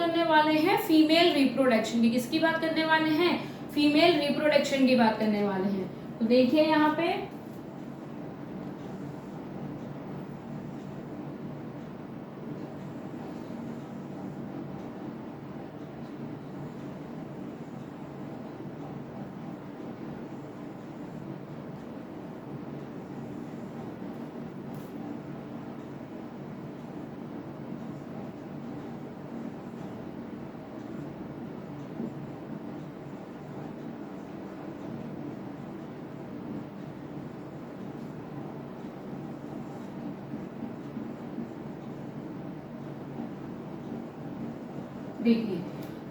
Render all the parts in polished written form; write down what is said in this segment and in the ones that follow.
करने वाले हैं फीमेल रिप्रोडक्शन की। किसकी बात करने वाले हैं? फीमेल रिप्रोडक्शन की बात करने वाले हैं। तो देखिए यहाँ पे देखिए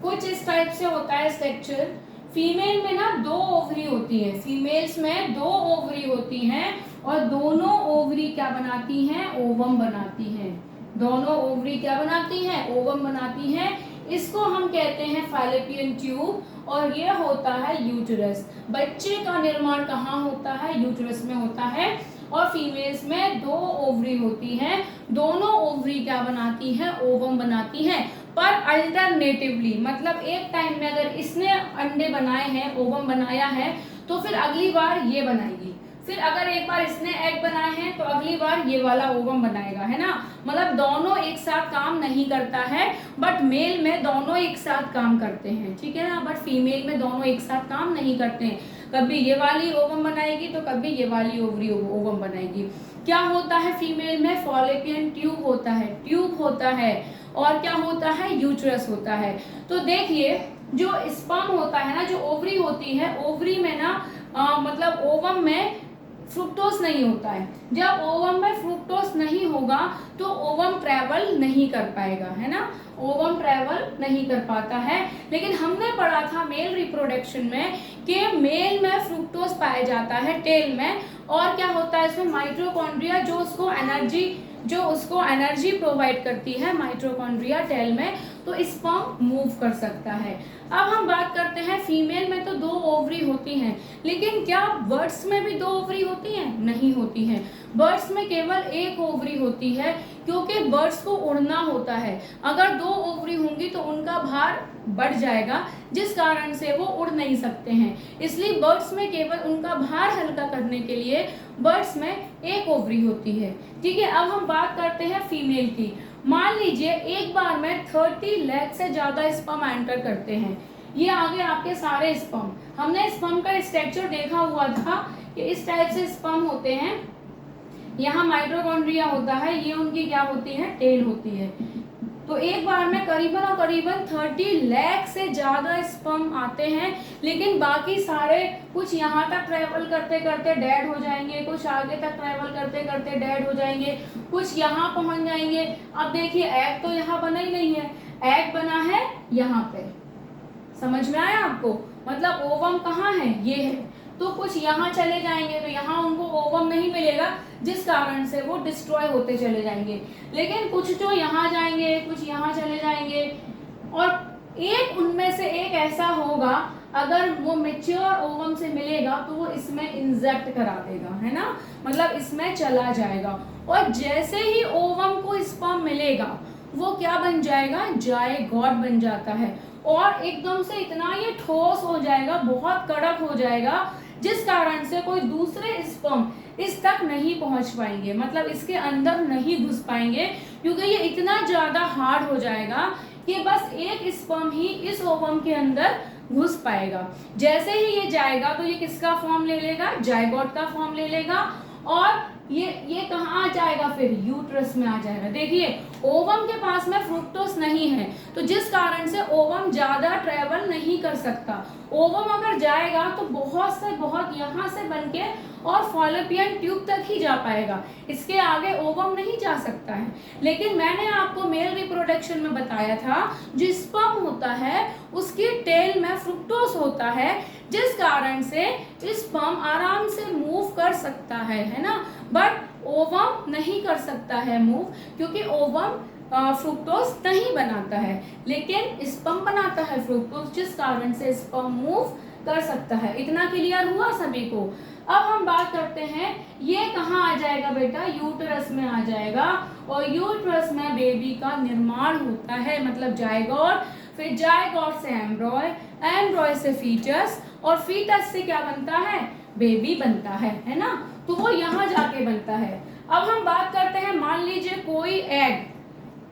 कुछ इस टाइप से होता है स्ट्रक्चर। फीमेल में ना 2 ओवरी होती है, फीमेल्स में 2 ओवरी होती हैं और दोनों ओवरी क्या बनाती हैं? ओवम बनाती हैं। दोनों ओवरी क्या बनाती हैं? ओवम बनाती हैं। इसको हम कहते हैं फैलोपियन ट्यूब और ये होता है यूटेरस। बच्चे का निर्माण कहाँ होता है? यूटेरस में होता है। और फीमेल्स में 2 ओवरी होती हैं, दोनों ओवरी क्या बनाती हैं? ओवम बनाती हैं। पर अल्टरनेटिवली, मतलब एक टाइम में अगर इसने अंडे बनाए हैं, ओवम बनाया है, तो फिर अगली बार ये बनाएगी। फिर अगर एक बार इसने एग बनाए हैं तो अगली बार ये वाला ओवम बनाएगा, है ना। मतलब दोनों एक साथ काम नहीं करता है, बट मेल में दोनों एक साथ काम करते हैं, ठीक है ना। बट फीमेल में दोनों एक साथ काम नहीं करते हैं। कभी ये वाली ओवम बनाएगी तो कभी ये वाली ओवरी ओवम बनाएगी। क्या होता है फीमेल में? फैलोपियन ट्यूब होता है, ट्यूब होता है। और क्या होता है? यूट्रस होता है। तो देखिए जो स्पर्म होता है ना, जो ओवरी होती है, ओवरी में ना मतलब ओवम में फ्रुक्टोज नहीं होता है। जब ओवम में फ्रुक्टोज नहीं होगा तो ओवम ट्रेवल नहीं कर पाएगा, है ना। ओवम ट्रेवल नहीं कर पाता है। लेकिन हमने पढ़ा था मेल रिप्रोडक्शन में कि मेल में फ्रुक्टोज पाया जाता है टेल में। और क्या होता है इसमें? माइटोकॉन्ड्रिया जो उसको एनर्जी प्रोवाइड करती है, माइटोकॉन्ड्रिया टेल में, तो स्पर्म मूव कर सकता है। अब हम बात करते हैं फीमेल में तो 2 ओवरी होती हैं, लेकिन क्या बर्ड्स में भी 2 ओवरी होती हैं? नहीं होती हैं। बर्ड्स में केवल 1 ओवरी होती है, क्योंकि बर्ड्स को उड़ना होता है। अगर 2 ओवरी होंगी तो उनका भार बढ़ जाएगा, जिस कारण से वो उड़ नहीं सकते हैं। इसलिए बर्ड्स में केवल उनका भार हल्का करने के लिए बर्ड्स में 1 ओवरी होती है, ठीक है। अब हम बात करते हैं फीमेल की। मान लीजिए एक बार में 30 लाख से ज्यादा स्पर्म एंटर करते हैं। ये आगे आपके सारे स्पर्म, हमने स्पर्म का स्ट्रक्चर देखा हुआ था कि इस टाइप से स्पर्म होते हैं। यहाँ माइटोकॉन्ड्रिया होता है, ये उनकी क्या होती है? टेल होती है। तो एक बार में करीबन 30 लाख से ज्यादा स्पर्म आते हैं, लेकिन बाकी सारे कुछ यहाँ तक ट्रेवल करते करते डेड हो जाएंगे, कुछ आगे तक ट्रेवल करते करते डेड हो जाएंगे, कुछ यहाँ पहुंच जाएंगे। अब देखिए एग तो यहाँ बना ही नहीं है, एग बना है यहाँ पे। समझ में आया आपको? मतलब ओवम कहाँ है? ये है। तो कुछ यहाँ चले जाएंगे तो यहाँ उनको ओवम नहीं मिलेगा, जिस कारण से वो डिस्ट्रॉय होते चले जाएंगे। लेकिन कुछ जो यहाँ जाएंगे, कुछ यहाँ चले जाएंगे, और एक उनमें से एक ऐसा होगा, अगर वो मेच्योर ओवम से मिलेगा तो वो इसमें इंजेक्ट करा देगा, है ना। मतलब इसमें चला जाएगा, और जैसे ही ओवम को स्पर्म मिलेगा वो क्या बन जाएगा? जायगोट बन जाता है। और एकदम से इतना ये ठोस हो जाएगा, बहुत कड़क हो जाएगा, जिस कारण से कोई दूसरे स्पर्म इस तक नहीं पहुंच पाएंगे, मतलब इसके अंदर नहीं घुस पाएंगे, क्योंकि ये इतना ज्यादा हार्ड हो जाएगा कि बस एक स्पर्म ही इस ओवम के अंदर घुस पाएगा। जैसे ही ये जाएगा तो ये किसका फॉर्म ले लेगा? जायगोट का फॉर्म ले लेगा, और ये कहाँ आ जाएगा? फिर यूट्रस में आ जाएगा। देखिए ओवम के पास में फ्रुक्टोज नहीं है, तो जिस कारण से ओवम ज्यादा ट्रेवल नहीं कर सकता। ओवम अगर जाएगा तो बहुत यहाँ से बनके और फैलोपियन ट्यूब तक ही जा पाएगा, इसके आगे ओवम नहीं जा सकता है। लेकिन मैंने आपको मेल रिप्रोडक्शन में बताया था, जो स्पर्म होता है उसकी टेल में फ्रुक्टोज होता है, जिस कारण से स्पर्म आराम से मूव कर सकता है ना। बट ओवम नहीं कर सकता है मूव, क्योंकि ओवम फ्रुक्टोज नहीं बनाता है, लेकिन स्पर्म बनाता है फ्रुक्टोज, जिस कारण से स्पर्म मूव कर सकता है। इतना क्लियर हुआ सभी को। अब हम बात करते हैं ये कहाँ आ जाएगा बेटा, यूटरस में आ जाएगा, और यूटरस में बेबी का निर्माण होता है, मतलब जायगोट, फिर जायगोट से एम्ब्रॉय, एम्ब्रॉय से फीटस, और फीटस से क्या बनता है, बेबी बनता है ना। तो वो यहाँ जाके बनता है। अब हम बात करते हैं, मान लीजिए कोई एग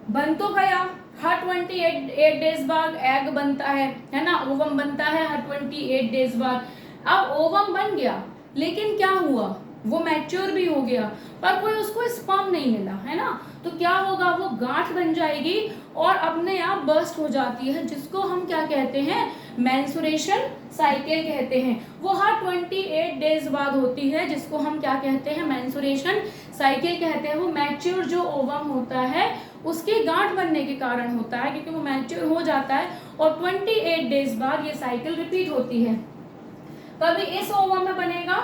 बन तो गया, हर 28 डेज बाद एग बनता है ना, ओवम बनता है हर 28 डेज बाद। अब ओवम बन गया, लेकिन क्या हुआ, वो मैच्योर भी हो गया, पर कोई उसको स्पर्म नहीं मिला, है ना। तो क्या होगा, वो गांठ बन जाएगी और अपने आप बर्स्ट हो जाती है, जिसको हम क्या कहते हैं, मेंस्ट्रुएशन साइकिल कहते हैं। वो हर 28 डेज बाद होती है, जिसको हम क्या कहते हैं, मेंस्ट्रुएशन साइकिल कहते हैं। वो मैच्योर जो ओवम होता है उसके गांठ बनने के कारण होता है, क्योंकि वो मैच्योर हो जाता है और 28 डेज बाद ये साइकिल रिपीट होती है। कभी इस ओवम में बनेगा,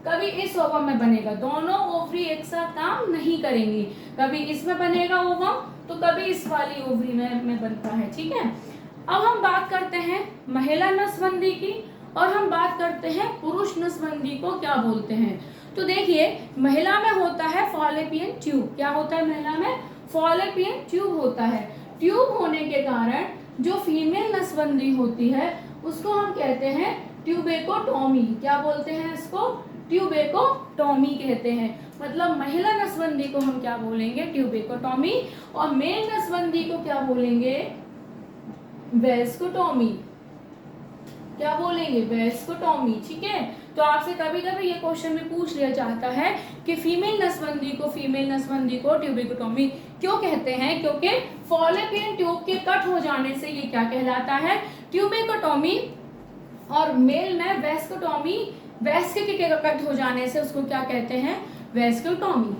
कभी इस ओवम में बनेगा, दोनों ओवरी एक साथ काम नहीं करेंगी, कभी इसमें बनेगा ओवम तो कभी इस वाली ओवरी में बनता है, ठीक है। अब हम बात करते हैं महिला नसबंदी की, और हम बात करते हैं पुरुष नसबंदी को क्या बोलते हैं। तो देखिए, महिला में होता है फॉलोपियन ट्यूब। क्या होता है महिला में, फॉलोपियन ट्यूब होता है। ट्यूब होने के कारण जो फीमेल नसबंदी होती है उसको हम कहते हैं ट्यूबेकोटॉमी। क्या बोलते हैं इसको, ट्यूबेकोटॉमी कहते हैं। मतलब महिला नसबंदी को हम क्या बोलेंगे, ट्यूबेकोटॉमी, और मेल नसबंदी को क्या बोलेंगे, वेस्कोटॉमी। क्या बोलेंगे, वेस्कोटॉमी, ठीक है। तो आपसे कभी कभी ये क्वेश्चन में पूछ लिया जाता है कि फीमेल नसबंदी को ट्यूबेकोटॉमी क्यों कहते हैं, क्योंकि फॉलोपियन ट्यूब के कट हो जाने से ये क्या कहलाता है, ट्यूबेकोटॉमी, और मेल में वेस्कोटॉमी, वेस्क के कट हो जाने से उसको क्या कहते हैं, वेस्कोटॉमी।